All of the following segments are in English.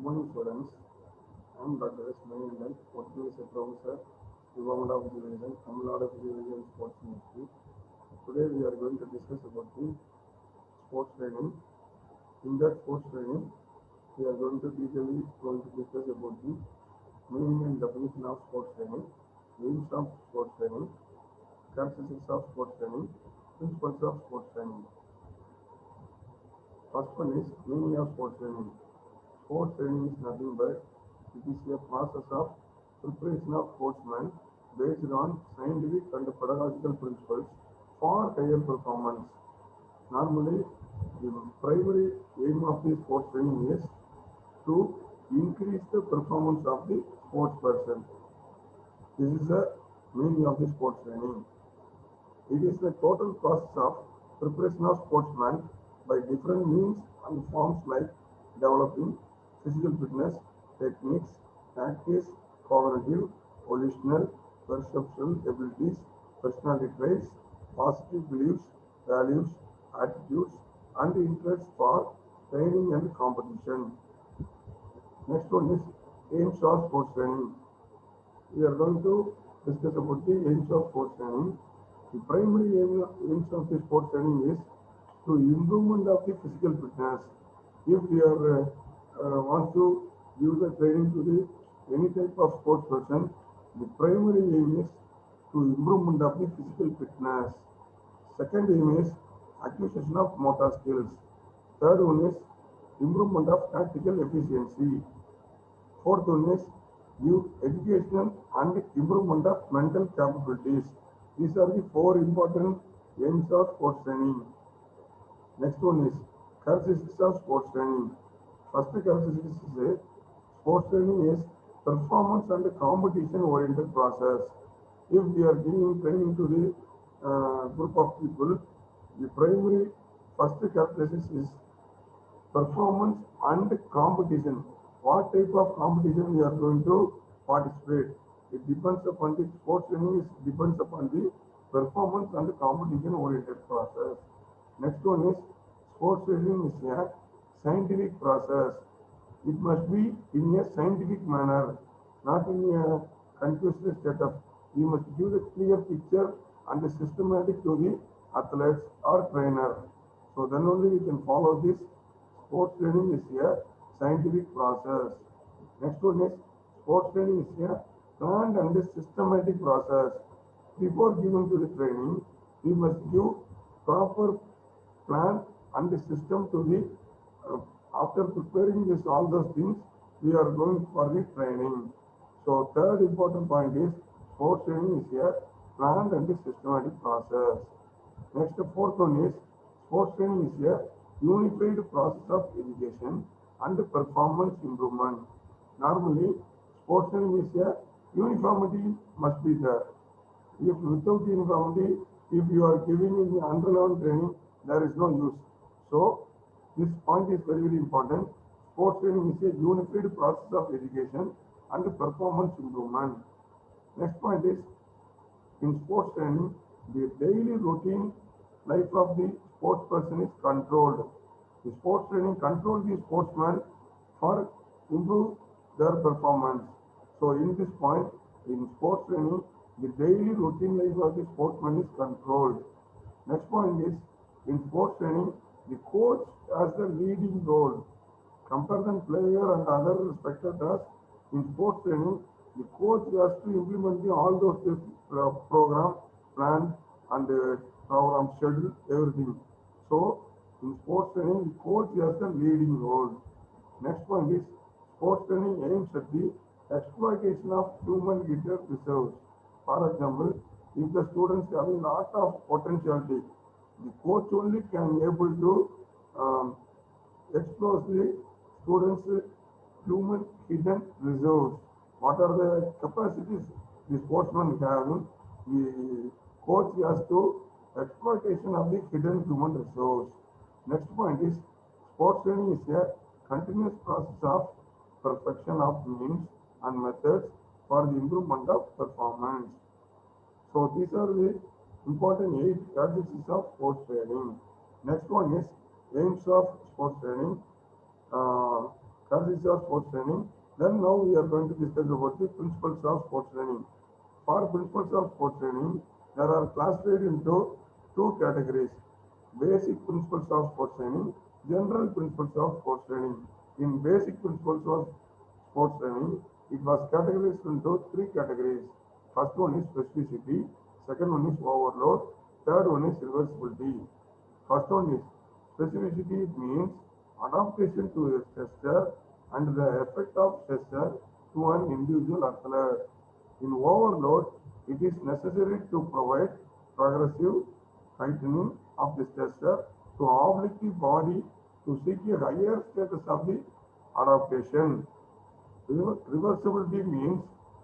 Good morning, students. I am Dr. S. Mayandan, working as a professor, Department of Education, Tamil Nadu Physiology and Sports Ministry. Today we are going to discuss about the sports training. In that sports training, we are going to discuss about the meaning and definition of sports training, aims of sports training, characteristics of sports training, principles of sports training. First one is meaning of sports training. Sports training is nothing but it is a process of preparation of sportsmen based on scientific and pedagogical principles for higher performance. Normally, the primary aim of the sports training is to increase the performance of the sports person. This is the meaning of the sports training. It is the total process of preparation of sportsmen by different means and forms like developing physical fitness, techniques, tactics, cognitive, volitional, perceptual abilities, personality traits, positive beliefs, values, attitudes, and interests for training and competition. Next one is aims of sports training. We are going to discuss about the aims of sports training. The primary aims of the sports training is to improvement of the physical fitness. If we are want to give the training to the any type of sports person, the primary aim is to improvement of the physical fitness. Second aim is acquisition of motor skills. Third one is improvement of tactical efficiency. Fourth one is give education and improvement of mental capabilities. These are the four important aims of sports training. Next one is characteristics of sports training. First characteristic is sports training is performance and competition oriented process. If we are giving training to the group of people, the primary first characteristic is performance and competition. What type of competition we are going to participate? It depends upon the sports training depends upon the performance and competition oriented process. Next one is sports training is a scientific process. It must be in a scientific manner, not in a confused setup. We must give a clear picture and a systematic to the athletes or trainer. So then only we can follow this. Sports training is a scientific process. Next one is sports training is a planned and a systematic process. Before giving to the training, we must give proper plan and the system to the after preparing this all those things, we are going for the training. So third important point is sports training is a planned and a systematic process. Next, fourth one is sports training is a unified process of education and performance improvement. Normally, sports training is a uniformity must be there. If without uniformity, if you are giving in the underlevel training, there is no use. So this point is very important. Sports training is a unified process of education and performance improvement. Next point is in sports training, the daily routine life of the sports person is controlled. The sports training controls the sportsman for improve their performance. So in this point, in sports training, the daily routine life of the sportsman is controlled. Next point is in sports training, the coach has the leading role. Compare than player and other spectators in sports training, the coach has to implement all those program, plan, and program schedule, everything. So in sports training, the coach has the leading role. Next point is sports training aims at the exploitation of human gifted reserves. For example, if the students have a lot of potentiality, the coach only can able to explore the students' human hidden reserves. What are the capacities the sportsman have? The coach has to exploitation of the hidden human resource. Next point is sports training is a continuous process of perfection of means and methods for the improvement of performance. So these are the important 8 characteristics of sports training. Next one is aims of sports training. Characteristics classics of sports training. Then now we are going to discuss about the principles of sports training. For principles of sports training, there are classified into two categories: basic principles of sports training, general principles of sports training. In basic principles of sports training, it was categorized into three categories. First one is specificity, second one is overload, third one is reversibility. First one is specificity, means adaptation to a stressor and the effect of stressor to an individual athlete. In overload, it is necessary to provide progressive heightening of the stressor to oblige the body to seek a higher status of the adaptation. Reversibility means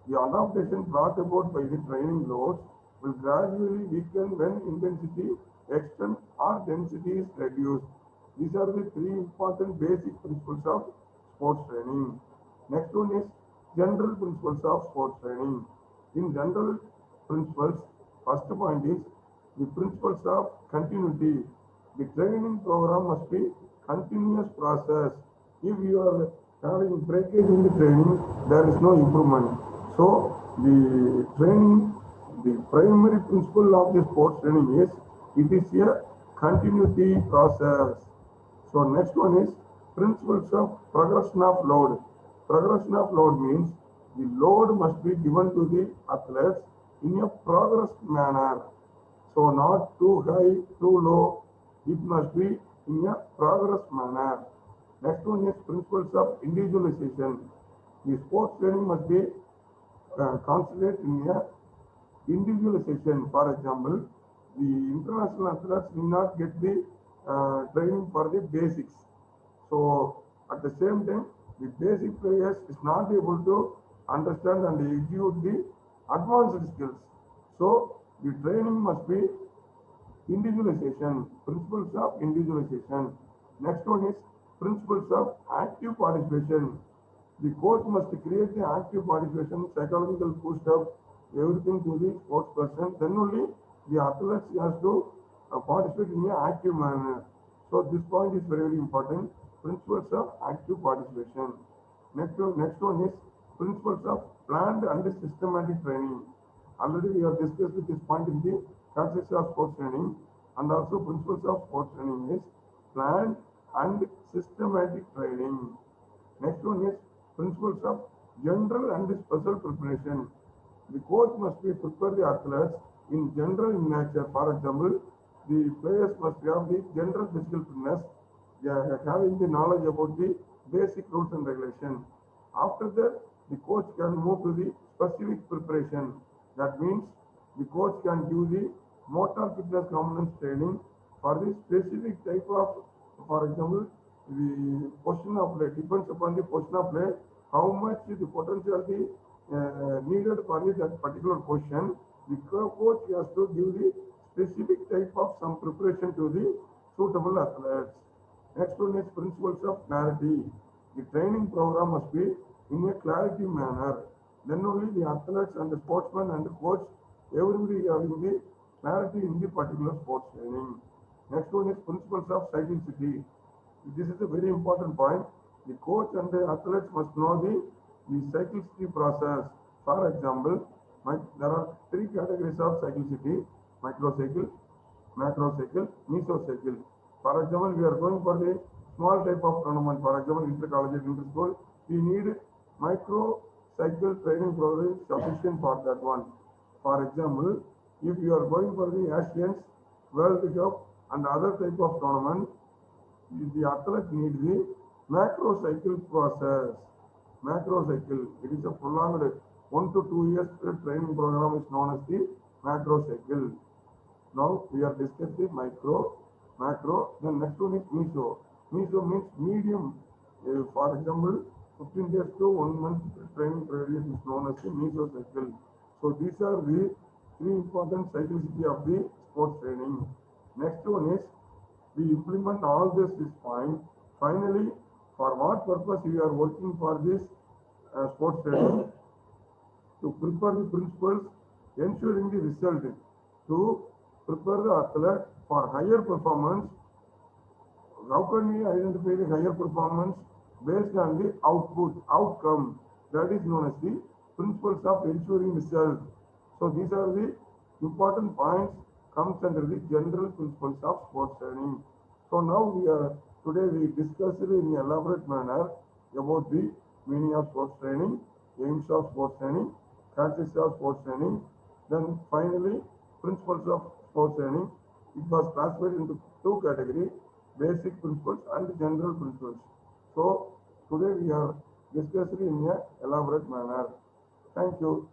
the adaptation brought about by the training loads will gradually weaken when intensity, extent or density is reduced. These are the three important basic principles of sports training. Next one is general principles of sports training. In general principles, first point is the principles of continuity. The training program must be continuous process. If you are having breakage in the training, there is no improvement. So the training, the primary principle of the sports training is it is a continuity process. So next one is principles of progression of load. Progression of load means the load must be given to the athletes in a progressed manner. So not too high, too low. It must be in a progress manner. Next one is principles of individualization. The sports training must be concentrated in a individualization. For example, the international athletes will not get the training for the basics. So at the same time, the basic players is not able to understand and execute the advanced skills. So the training must be individualization, principles of individualization. Next one is principles of active participation. The coach must create the active participation, psychological boost up, everything to the sports person. Then only the athletes has to participate in an active manner. So this point is very, very important. Principles of active participation. Next one is principles of planned and systematic training. Already we have discussed this point in the context of sports training, and also principles of sports training is planned and systematic training. Next one is principles of general and special preparation. The coach must be prepare the athletes in general in nature. For example, the players must have the general physical fitness, having the knowledge about the basic rules and regulations. After that, the coach can move to the specific preparation. That means the coach can give the motor fitness components training for the specific type of, for example, the position of play depends upon the position of play, how much the potentiality needed for that particular position. The coach has to give the specific type of some preparation to the suitable athletes. Next one is principles of clarity. The training program must be in a clarity manner. Then only the athletes and the sportsman and the coach, everybody having the clarity in the particular sports training. Next one is principles of cyclicity. This is a very important point. The coach and the athletes must know the cyclicity process. For example, there are three categories of cyclicity: microcycle, macrocycle, mesocycle. For example, we are going for the small type of tournament. For example, inter-collegiate, inter-school, we need microcycle training program sufficient for that one. For example, if you are going for the Asians, World Cup and other type of tournament, the athlete needs the macrocycle process. Macrocycle, it is a prolonged 1 to 2 years training program is known as the macrocycle. Now we are discussing the macro, then next one is meso. Meso means medium. For example, 15 days to 1 month training period is known as the mesocycle. So these are the three important cyclicity of the sports training. Next one is we implement all this point. Finally, for what purpose we are working for this sports training? To prepare the principles, ensuring the result, to prepare the athlete for higher performance. How can we identify the higher performance? based on the outcome, that is known as the principles of ensuring result. So these are the important points comes under the general principles of sports training. So now today we discussed in an elaborate manner about the meaning of sports training, aims of sports training, consists of sports training, then finally principles of sports training. It was classified into two categories, basic principles and general principles. So today we are discussed in a elaborate manner. Thank you.